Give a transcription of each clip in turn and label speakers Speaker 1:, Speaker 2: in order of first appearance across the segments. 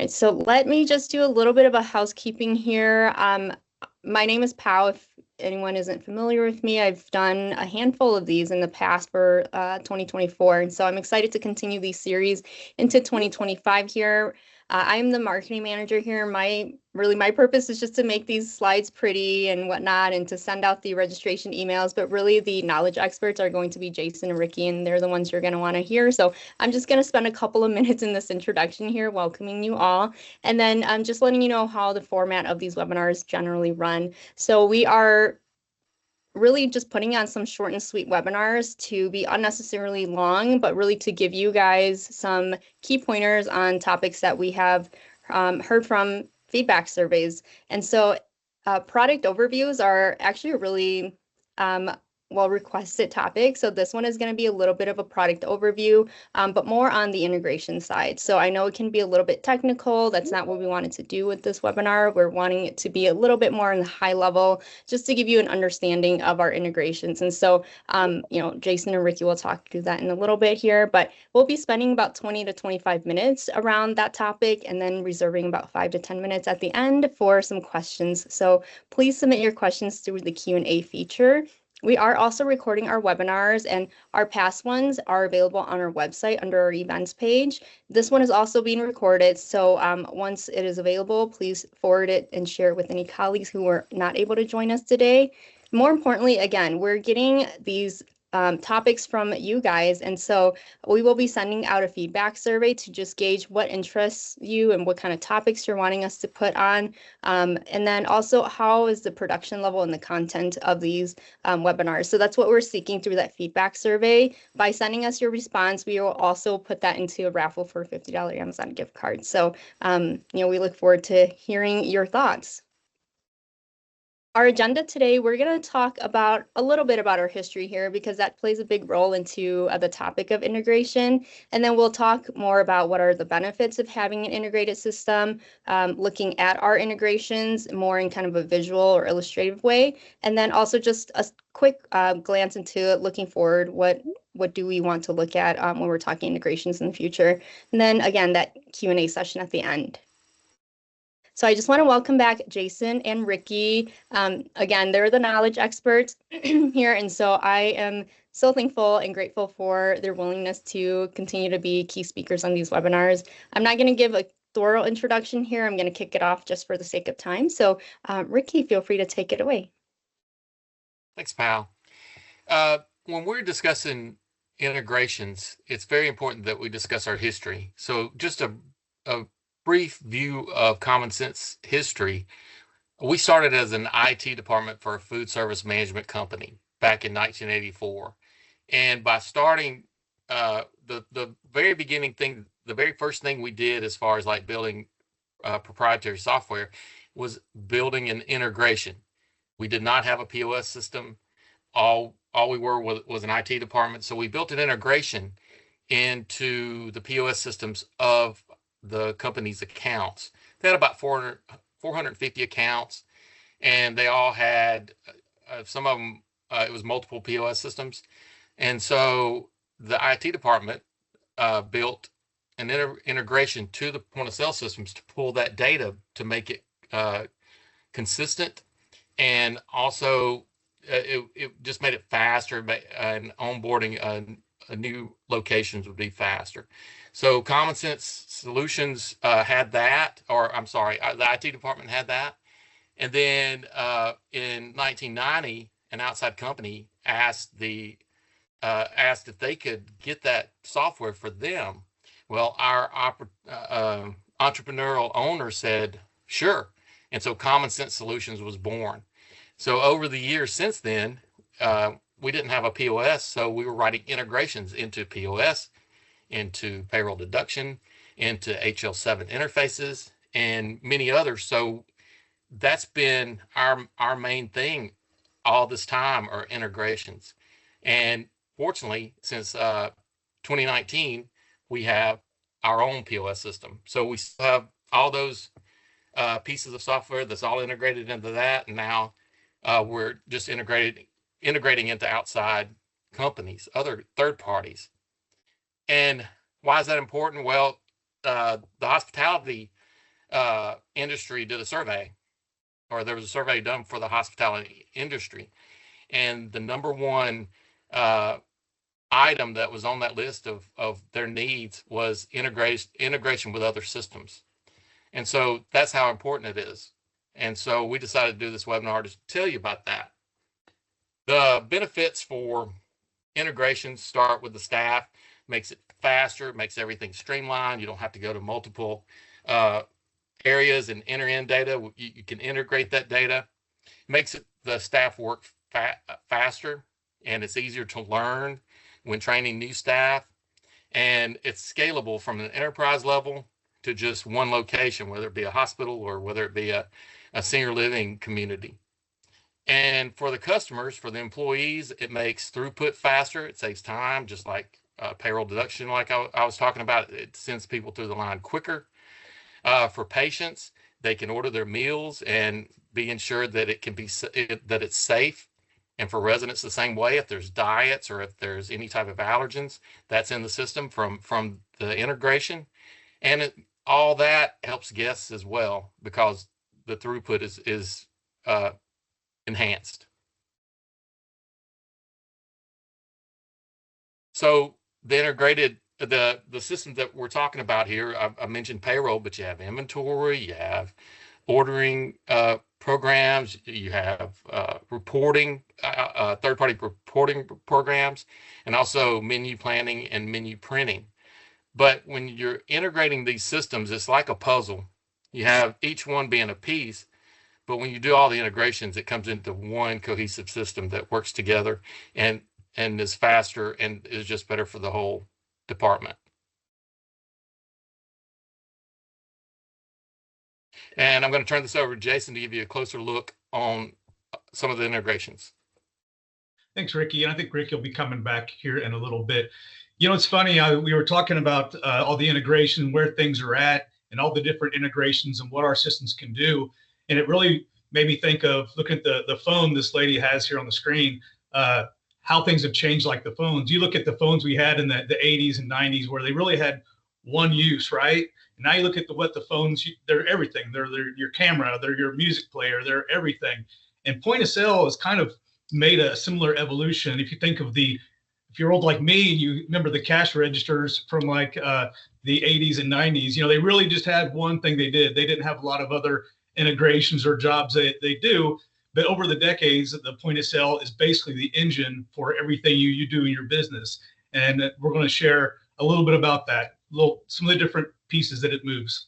Speaker 1: right, so let me just do a little bit of a housekeeping here. My name is Pau. If anyone isn't familiar with me, I've done a handful of these in the past for 2024. And so I'm excited to continue these series into 2025 here. I'm the marketing manager here. My purpose is just to make these slides pretty and whatnot and to send out the registration emails. But really the knowledge experts are going to be Jason and Ricky, and they're the ones you're going to want to hear. So I'm just going to spend a couple of minutes in this introduction here, welcoming you all. And then I'm just letting you know how the format of these webinars generally run. So we are really just putting on some short and sweet webinars to be unnecessarily long, but really to give you guys some key pointers on topics that we have heard from feedback surveys. And so product overviews are actually a really well-requested topic. So this one is going to be a little bit of a product overview, but more on the integration side. So I know it can be a little bit technical. That's not what we wanted to do with this webinar. We're wanting it to be a little bit more in the high level, just to give you an understanding of our integrations. And so, Jason and Ricky will talk through that in a little bit here, but we'll be spending about 20 to 25 minutes around that topic and then reserving about 5 to 10 minutes at the end for some questions. So please submit your questions through the Q&A feature. We are also recording our webinars, and our past ones are available on our website under our events page. This one is also being recorded, so once it is available, please forward it and share it with any colleagues who were not able to join us today. More importantly, again, we're getting these topics from you guys, and so we will be sending out a feedback survey to just gauge what interests you and what kind of topics you're wanting us to put on, and then also how is the production level and the content of these webinars. So that's what we're seeking through that feedback survey. By sending us your response, we will also put that into a raffle for a $50 Amazon gift card. So we look forward to hearing your thoughts. Our agenda today, we're going to talk about a little bit about our history here because that plays a big role into the topic of integration. And then we'll talk more about what are the benefits of having an integrated system, looking at our integrations more in kind of a visual or illustrative way. And then also just a quick glance into looking forward, what do we want to look at when we're talking integrations in the future. And then again, that Q&A session at the end. So I just want to welcome back Jason and Ricky. Again, they're the knowledge experts here, and so I am so thankful and grateful for their willingness to continue to be key speakers on these webinars. I'm not going to give a thorough introduction here. I'm going to kick it off just for the sake of time. So Ricky, feel free to take it away.
Speaker 2: Thanks, Pal. When we're discussing integrations, it's very important that we discuss our history. So just a brief view of Common Sense history. We started as an IT department for a food service management company back in 1984. And by starting the very beginning thing, the very first thing we did as far as like building proprietary software was building an integration. We did not have a POS system. All we were was an IT department. So we built an integration into the POS systems of the company's accounts. They had about 450 accounts, and they all had, some of them, it was multiple POS systems. And so the IT department built an integration to the point of sale systems to pull that data to make it consistent. And also it just made it faster, and onboarding new locations would be faster. So Common Sense Solutions had that, or I'm sorry, the IT department had that. And then in 1990, an outside company asked if they could get that software for them. Well, our entrepreneurial owner said, sure. And so Common Sense Solutions was born. So over the years since then, we didn't have a POS, so we were writing integrations into POS, into payroll deduction, into HL7 interfaces, and many others. So that's been our main thing all this time, are integrations. And fortunately, since 2019, we have our own POS system. So we still have all those pieces of software that's all integrated into that. And now we're just integrating into outside companies, other third parties. And why is that important? Well, the hospitality industry did a survey, or there was a survey done for the hospitality industry, and the number one item that was on that list of their needs was integration with other systems. And so that's how important it is. And so we decided to do this webinar to tell you about that. The benefits for integration start with the staff, makes it faster, makes everything streamlined. You don't have to go to multiple areas and enter in data. You can integrate that data. Makes the staff work faster, and it's easier to learn when training new staff. And it's scalable from an enterprise level to just one location, whether it be a hospital or whether it be a senior living community. And for the customers, for the employees, it makes throughput faster. It saves time, just like payroll deduction, like I was talking about. It sends people through the line quicker. For patients, they can order their meals and be ensured that it can be that it's safe. And for residents, the same way. If there's diets or if there's any type of allergens, that's in the system from the integration. And all that helps guests as well, because the throughput is enhanced. So the integrated, the system that we're talking about here, I mentioned payroll, but you have inventory, you have ordering programs, you have reporting, third-party reporting programs, and also menu planning and menu printing. But when you're integrating these systems, it's like a puzzle. You have each one being a piece, but when you do all the integrations, it comes into one cohesive system that works together and is faster and is just better for the whole department. And I'm going to turn this over to Jason to give you a closer look on some of the integrations.
Speaker 3: Thanks, Ricky. And I think Ricky will be coming back here in a little bit. You know, it's funny, we were talking about all the integration, where things are at, and all the different integrations and what our systems can do. And it really made me think of, looking at the phone this lady has here on the screen, how things have changed, like the phones. You look at the phones we had in the 80s and 90s, where they really had one use, right? And now you look at what the phones, they're everything. They're your camera, they're your music player, they're everything. And point of sale has kind of made a similar evolution. If you think of if you're old like me, you remember the cash registers from like the 80s and 90s, you know, they really just had one thing they did. They didn't have a lot of other integrations or jobs that they do. But over the decades, the point of sale is basically the engine for everything you do in your business. And we're going to share a little bit about that, some of the different pieces that it moves.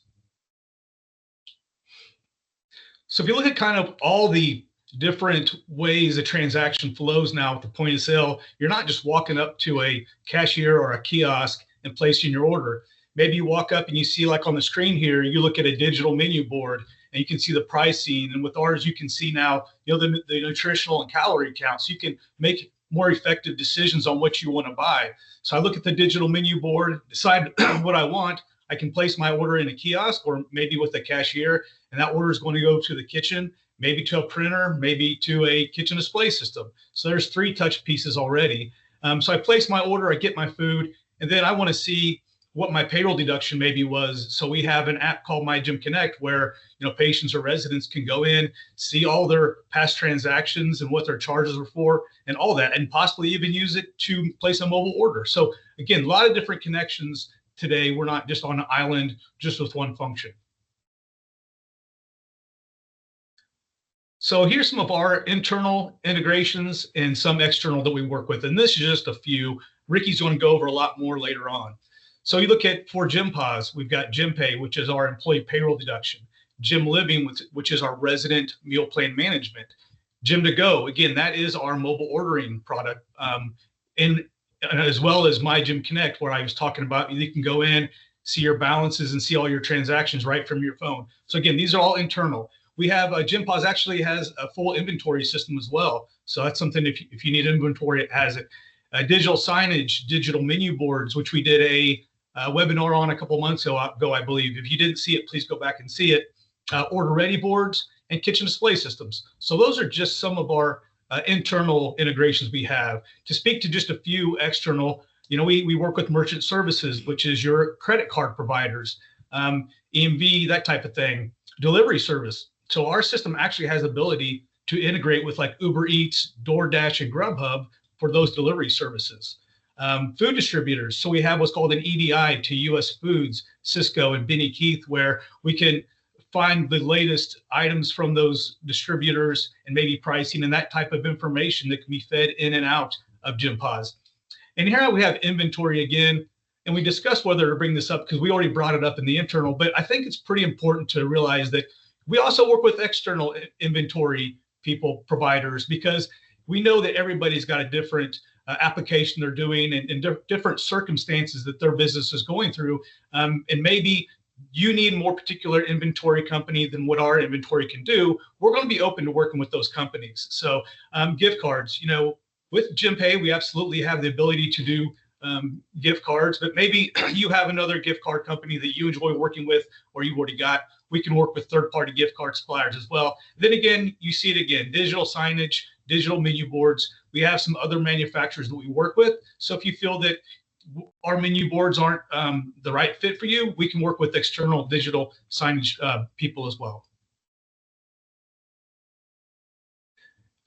Speaker 3: So if you look at kind of all the different ways a transaction flows now with the point of sale, you're not just walking up to a cashier or a kiosk and placing your order. Maybe you walk up and you see, like on the screen here, you look at a digital menu board and you can see the pricing. And with ours, you can see now, you know, the nutritional and calorie counts. You can make more effective decisions on what you want to buy. So I look at the digital menu board, decide what I want. I can place my order in a kiosk or maybe with a cashier, and that order is going to go to the kitchen, maybe to a printer, maybe to a kitchen display system. So there's 3 touch pieces already. So I place my order, I get my food, and then I want to see what my payroll deduction maybe was. So we have an app called My Gym Connect, where, you know, patients or residents can go in, see all their past transactions and what their charges are for and all that, and possibly even use it to place a mobile order. So again, a lot of different connections today. We're not just on an island just with one function. So here's some of our internal integrations and some external that we work with. And this is just a few. Ricky's going to go over a lot more later on. So you look at, for GymPOS, we've got GymPay, which is our employee payroll deduction. GymLiving, which is our resident meal plan management. Gym2Go, again, that is our mobile ordering product. As well as My Gym Connect, where I was talking about, you can go in, see your balances and see all your transactions right from your phone. So again, these are all internal. We have GymPOS actually has a full inventory system as well. So that's something, if you need inventory, it has it. Digital signage, digital menu boards, which we did a webinar on a couple months ago, I believe. If you didn't see it, please go back and see it. Order ready boards and kitchen display systems. So those are just some of our internal integrations we have. To speak to just a few external, you know, we work with merchant services, which is your credit card providers. EMV, that type of thing. Delivery service. So our system actually has ability to integrate with like Uber Eats, DoorDash, and Grubhub for those delivery services. Food distributors. So we have what's called an EDI to US Foods, Sysco, and Benny Keith, where we can find the latest items from those distributors and maybe pricing and that type of information that can be fed in and out of GymPOS. And here we have inventory again, and we discussed whether to bring this up because we already brought it up in the internal, but I think it's pretty important to realize that we also work with external inventory people, providers, because we know that everybody's got a different application they're doing and different circumstances that their business is going through. And maybe you need more particular inventory company than what our inventory can do. We're going to be open to working with those companies. So gift cards, with GymPay, we absolutely have the ability to do gift cards, but maybe you have another gift card company that you enjoy working with, or you've already got. We can work with third-party gift card suppliers as well. Then again, you see it again, digital signage, digital menu boards. We have some other manufacturers that we work with. So if you feel that our menu boards aren't the right fit for you, we can work with external digital signage people as well.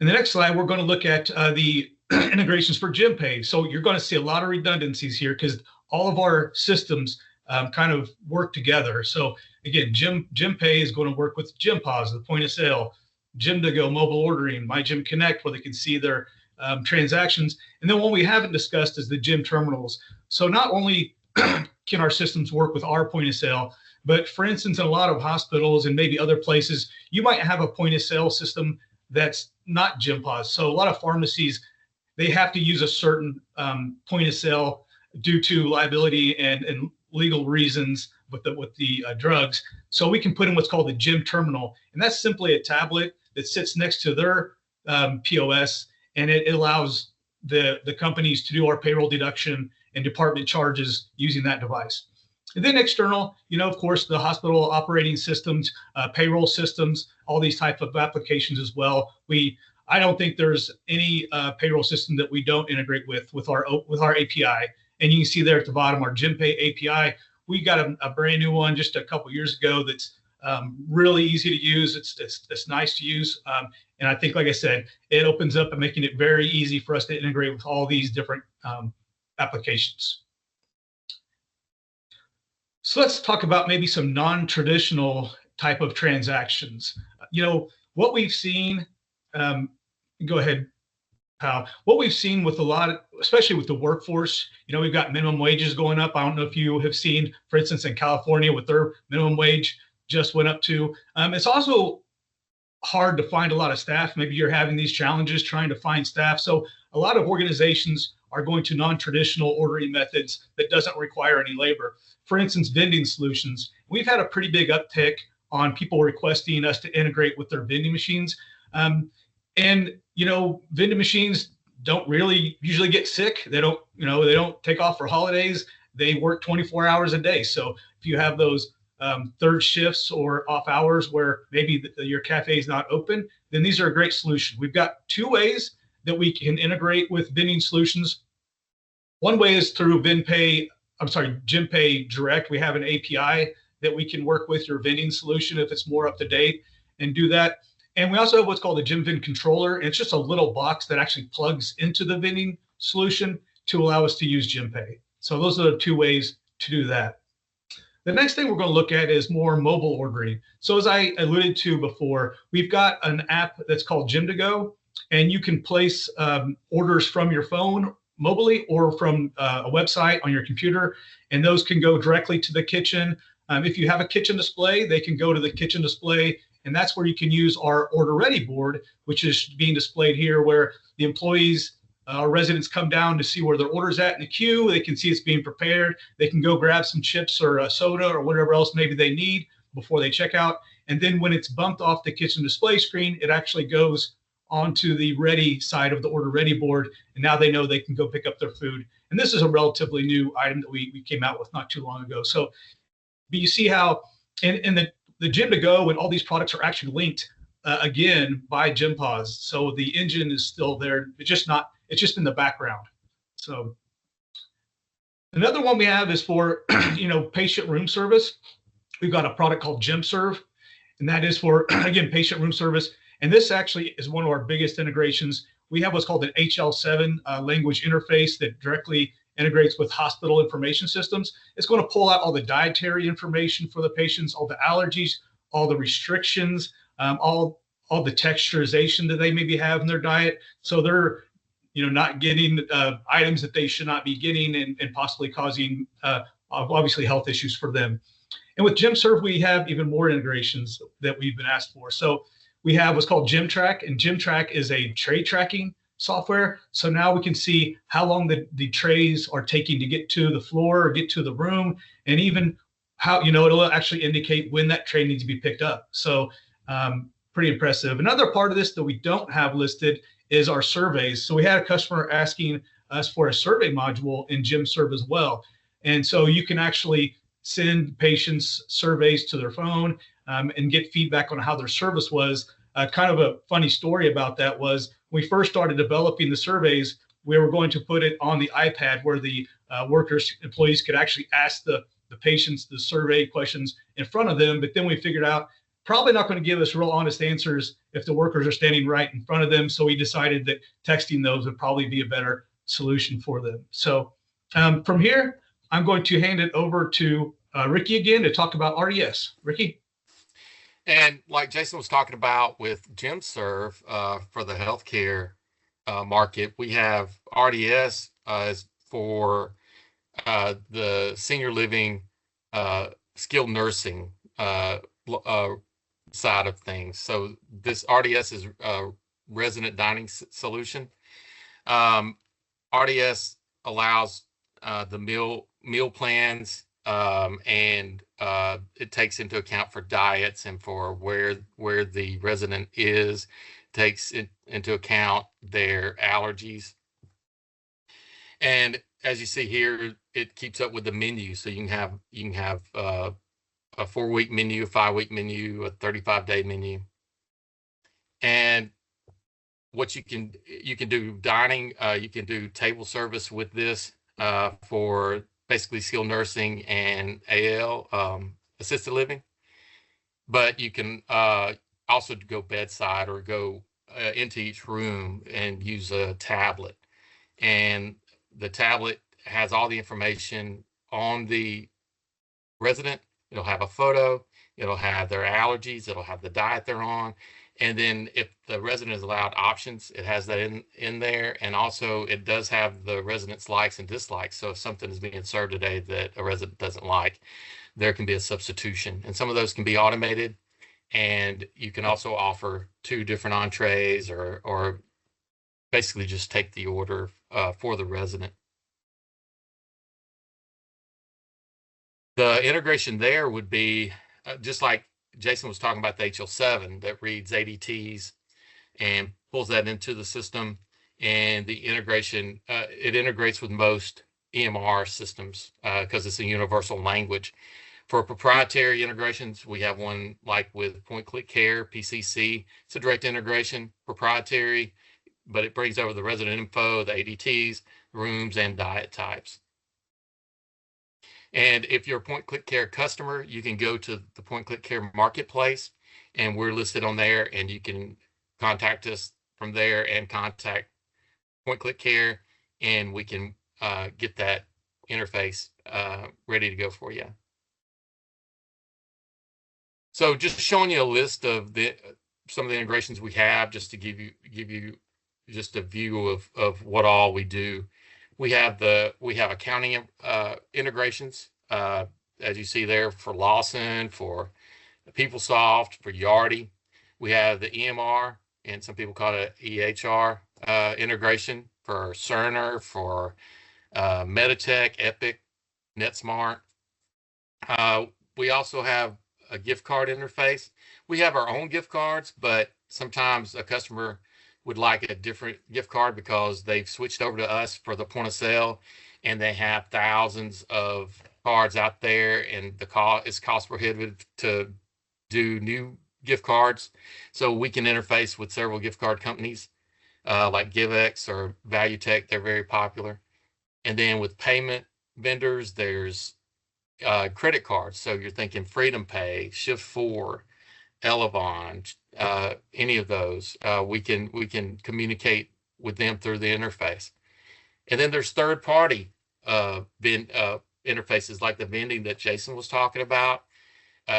Speaker 3: In the next slide, we're going to look at the integrations for GymPay. So you're going to see a lot of redundancies here because all of our systems kind of work together. So again, GymPay is going to work with GymPOS, the point of sale, Gym2Go mobile ordering, My Gym Connect, where they can see their transactions. And then what we haven't discussed is the gym terminals. So not only can our systems work with our point of sale, but for instance, in a lot of hospitals and maybe other places, you might have a point of sale system that's not GymPOS. So a lot of pharmacies, they have to use a certain point of sale due to liability and legal reasons with the drugs. So we can put in what's called a gym terminal, and that's simply a tablet that sits next to their POS, and it allows the companies to do our payroll deduction and department charges using that device. And then external, of course, the hospital operating systems, payroll systems, all these type of applications as well. I don't think there's any payroll system that we don't integrate with our API. And you can see there at the bottom, our GymPay API. We got a brand new one just a couple years ago that's really easy to use. It's nice to use. And I think, like I said, it opens up and making it very easy for us to integrate with all these different applications. So let's talk about maybe some non-traditional type of transactions. What we've seen, go ahead, Pal. What we've seen with a lot, especially with the workforce, we've got minimum wages going up. I don't know if you have seen, for instance, in California, what their minimum wage just went up to. It's also hard to find a lot of staff. Maybe you're having these challenges trying to find staff. So a lot of organizations are going to non-traditional ordering methods that doesn't require any labor. For instance, vending solutions. We've had a pretty big uptick on people requesting us to integrate with their vending machines. Vending machines don't really usually get sick. They don't take off for holidays. They work 24 hours a day. So if you have those third shifts or off hours where maybe your cafe is not open, then these are a great solution. We've got two ways that we can integrate with vending solutions. One way is through GymPay Direct. We have an API that we can work with your vending solution if it's more up to date and do that. And we also have what's called a GymVend controller. It's just a little box that actually plugs into the vending solution to allow us to use GymPay. So those are the two ways to do that. The next thing we're going to look at is more mobile ordering. So as I alluded to before, we've got an app that's called Gym2Go, and you can place orders from your phone mobilely or from a website on your computer, and those can go directly to the kitchen. If you have a kitchen display, they can go to the kitchen display, and that's where you can use our order ready board, which is being displayed here, where the employees or residents come down to see where their order's at in the queue. They can see it's being prepared. They can go grab some chips or a soda or whatever else maybe they need before they check out. And then when it's bumped off the kitchen display screen, it actually goes onto the ready side of the order ready board. And now they know they can go pick up their food. And this is a relatively new item that we came out with not too long ago. So, but you see how in the Gym2Go and all these products are actually linked again by GymPOS. So the engine is still there. It's just in the background. So another one we have is for patient room service. we've got a product called GymServe, and that is for, again, patient room service. And this actually is one of our biggest integrations. We have what's called an HL7 language interface that directly integrates with hospital information systems. It's going to pull out all the dietary information for the patients, all the allergies, all the restrictions, all the texturization that they maybe have in their diet. So they're not getting items that they should not be getting, and possibly causing obviously health issues for them. And with GymServe, we have even more integrations that we've been asked for. So we have what's called GymTrack, and GymTrack is a tray tracking software. So now we can see how long the trays are taking to get to the floor or get to the room, and even how, it'll actually indicate when that tray needs to be picked up. So pretty impressive. Another part of this that we don't have listed is our surveys. So we had a customer asking us for a survey module in GymServe as well. And so you can actually send patients surveys to their phone and get feedback on how their service was. Kind of a funny story about that was when we first started developing the surveys, we were going to put it on the iPad where the employees could actually ask the patients the survey questions in front of them. But then we figured out probably not going to give us real honest answers if the workers are standing right in front of them. So we decided that texting those would probably be a better solution for them. So from here, I'm going to hand it over to Ricky again to talk about RDS. Ricky?
Speaker 2: And like Jason was talking about with GymServe for the healthcare market, we have RDS for the senior living skilled nursing side of things. So this RDS is a resident dining solution. RDS allows the meal plans, and it takes into account for diets and for where the resident is, takes into account their allergies. And as you see here, it keeps up with the menu. So you can have a 4-week menu, a 5-week menu, a 35-day menu. And what you can do dining, you can do table service with this for basically skilled nursing and AL, assisted living. But you can also go bedside or go into each room and use a tablet. And the tablet has all the information on the resident. It'll have a photo, it'll have their allergies, it'll have the diet they're on. And then if the resident is allowed options, it has that in there. And also it does have the resident's likes and dislikes. So if something is being served today that a resident doesn't like, there can be a substitution. And some of those can be automated. And you can also offer 2 different entrees or basically just take the order for the resident. The integration there would be just like Jason was talking about, the HL7 that reads ADTs and pulls that into the system. And the integration, it integrates with most EMR systems because it's a universal language. For proprietary integrations, we have one like with Point Click Care, PCC. It's a direct integration, proprietary, but it brings over the resident info, the ADTs, rooms, and diet types. And if you're a Point Click Care customer, you can go to the Point Click Care marketplace, and we're listed on there, and you can contact us from there and contact Point Click Care, and we can get that interface ready to go for you. So just showing you a list of some of the integrations we have, just to give you just a view of what all we do. We have accounting integrations, as you see there, for Lawson, for PeopleSoft, for Yardi. We have the EMR, and some people call it EHR integration for Cerner, for Meditech, Epic, NetSmart. We also have a gift card interface. We have our own gift cards, but sometimes a customer would like a different gift card because they've switched over to us for the point of sale, and they have thousands of cards out there, and the cost is cost prohibitive to do new gift cards. So we can interface with several gift card companies like GiveX or ValueTech. They're very popular. And then with payment vendors, there's credit cards. So you're thinking Freedom Pay, Shift4, Elavon, any of those. We can communicate with them through the interface. And then there's third party interfaces like the vending that Jason was talking about.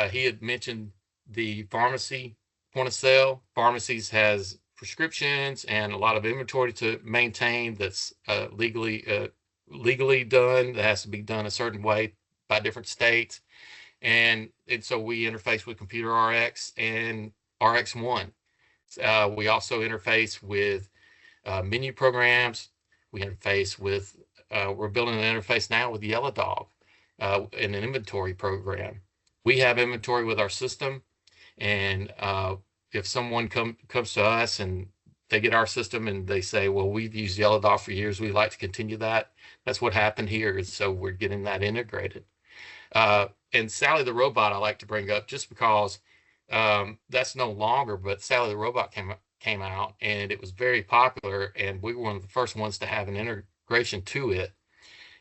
Speaker 2: He had mentioned the pharmacy point of sale. Pharmacies has prescriptions and a lot of inventory to maintain that's legally done. That has to be done a certain way by different states. And so we interface with Computer RX and RX1. We also interface with menu programs. We interface with, we're building an interface now with Yellow Dog in an inventory program. We have inventory with our system, and if someone comes to us and they get our system and they say, well, we've used Yellow Dog for years, we'd like to continue that. That's what happened here. And so we're getting that integrated. And Sally the Robot I like to bring up just because that's no longer, but Sally the Robot came out and it was very popular, and we were one of the first ones to have an integration to it.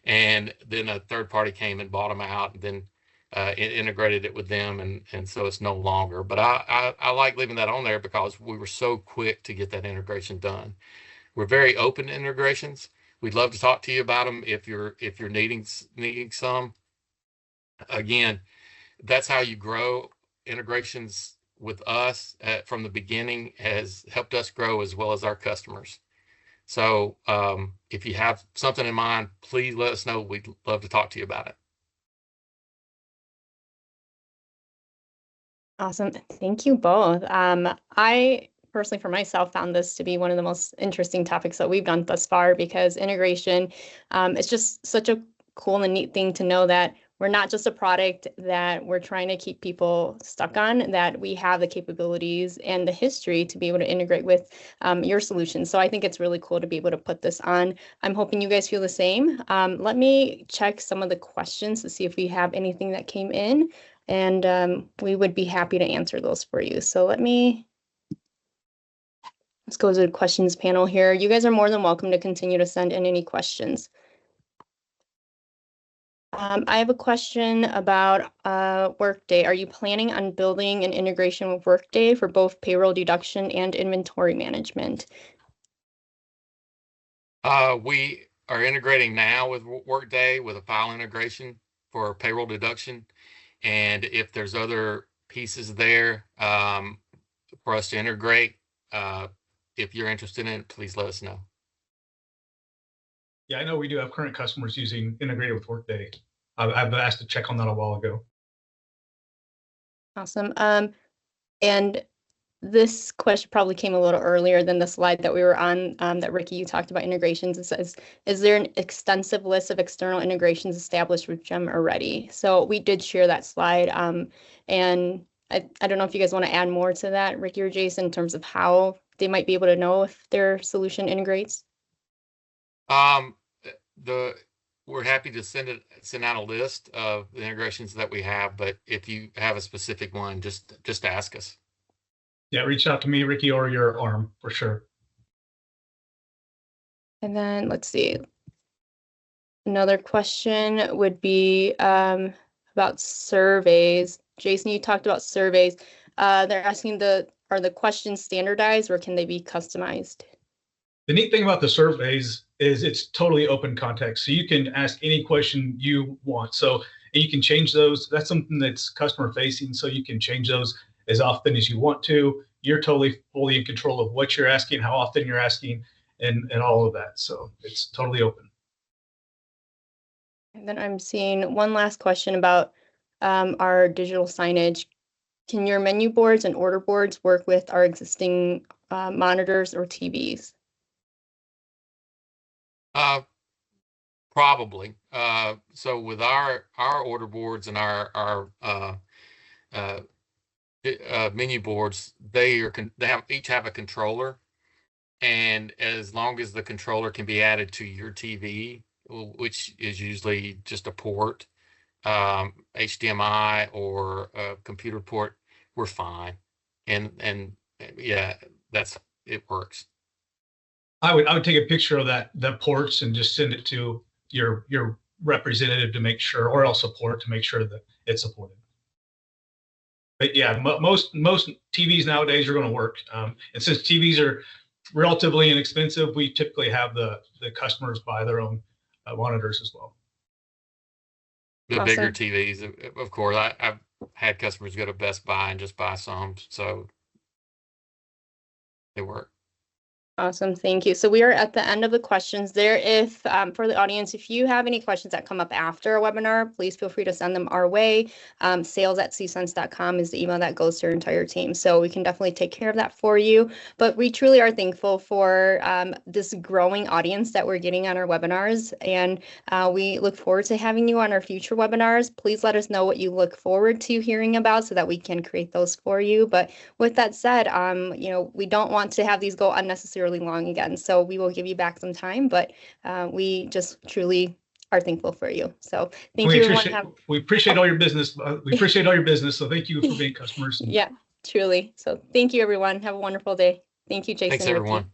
Speaker 2: And then a third party came and bought them out, and then integrated it with them, and so it's no longer. But I like leaving that on there because we were so quick to get that integration done. We're very open to integrations. We'd love to talk to you about them if you're needing some. Again, that's how you grow. Integrations with us from the beginning has helped us grow as well as our customers. So if you have something in mind, please let us know. We'd love to talk to you about it.
Speaker 1: Awesome. Thank you both. I personally, for myself, found this to be one of the most interesting topics that we've done thus far, because integration is just such a cool and neat thing to know that we're not just a product that we're trying to keep people stuck on, that we have the capabilities and the history to be able to integrate with your solution. So I think it's really cool to be able to put this on. I'm hoping you guys feel the same. Let me check some of the questions to see if we have anything that came in, and we would be happy to answer those for you. So let's go to the questions panel here. You guys are more than welcome to continue to send in any questions. I have a question about Workday. Are you planning on building an integration with Workday for both payroll deduction and inventory management?
Speaker 2: We are integrating now with Workday with a file integration for payroll deduction. And if there's other pieces there for us to integrate, if you're interested in it, please let us know.
Speaker 3: Yeah, I know we do have current customers using integrated with Workday. I've asked to check on that a while ago.
Speaker 1: Awesome. And this question probably came a little earlier than the slide that we were on, that Ricky, you talked about integrations. It says, is there an extensive list of external integrations established with GEM already? So we did share that slide. And I don't know if you guys want to add more to that, Ricky or Jason, in terms of how they might be able to know if their solution integrates.
Speaker 2: We're happy to send out a list of the integrations that we have, but if you have a specific one, just ask us.
Speaker 3: Yeah, reach out to me, Ricky, or your arm for sure.
Speaker 1: And then let's see. Another question would be about surveys. Jason, you talked about surveys. They're asking are the questions standardized, or can they be customized?
Speaker 3: The neat thing about the surveys is it's totally open context. So you can ask any question you want. So you can change those. That's something that's customer facing. So you can change those as often as you want to. You're totally fully in control of what you're asking, how often you're asking, and all of that. So it's totally open.
Speaker 1: And then I'm seeing one last question about our digital signage. Can your menu boards and order boards work with our existing monitors or TVs?
Speaker 2: Probably. So with our order boards and our menu boards, they each have a controller, and as long as the controller can be added to your TV, which is usually just a port, HDMI or a computer port, we're fine. And yeah, it works.
Speaker 3: I would take a picture of the ports and just send it to your representative to make sure, or else support to make sure that it's supported. But yeah, most TVs nowadays are going to work. And since TVs are relatively inexpensive, we typically have the customers buy their own monitors as well.
Speaker 2: The
Speaker 1: Awesome.
Speaker 2: bigger TVs, of course. I've had customers go to Best Buy and just buy some, so they work.
Speaker 1: Awesome, thank you. So we are at the end of the questions there. If for the audience, if you have any questions that come up after a webinar, please feel free to send them our way. Sales@csense.com is the email that goes to our entire team. So we can definitely take care of that for you. But we truly are thankful for this growing audience that we're getting on our webinars. And we look forward to having you on our future webinars. Please let us know what you look forward to hearing about so that we can create those for you. But with that said, we don't want to have these go unnecessarily long again, so we will give you back some time, but we just truly are thankful for you. So thank you.
Speaker 3: We appreciate all your business. We appreciate all your business. So thank you for being customers.
Speaker 1: Yeah, truly. So thank you, everyone. Have a wonderful day. Thank you, Jason.
Speaker 2: Thanks, everyone.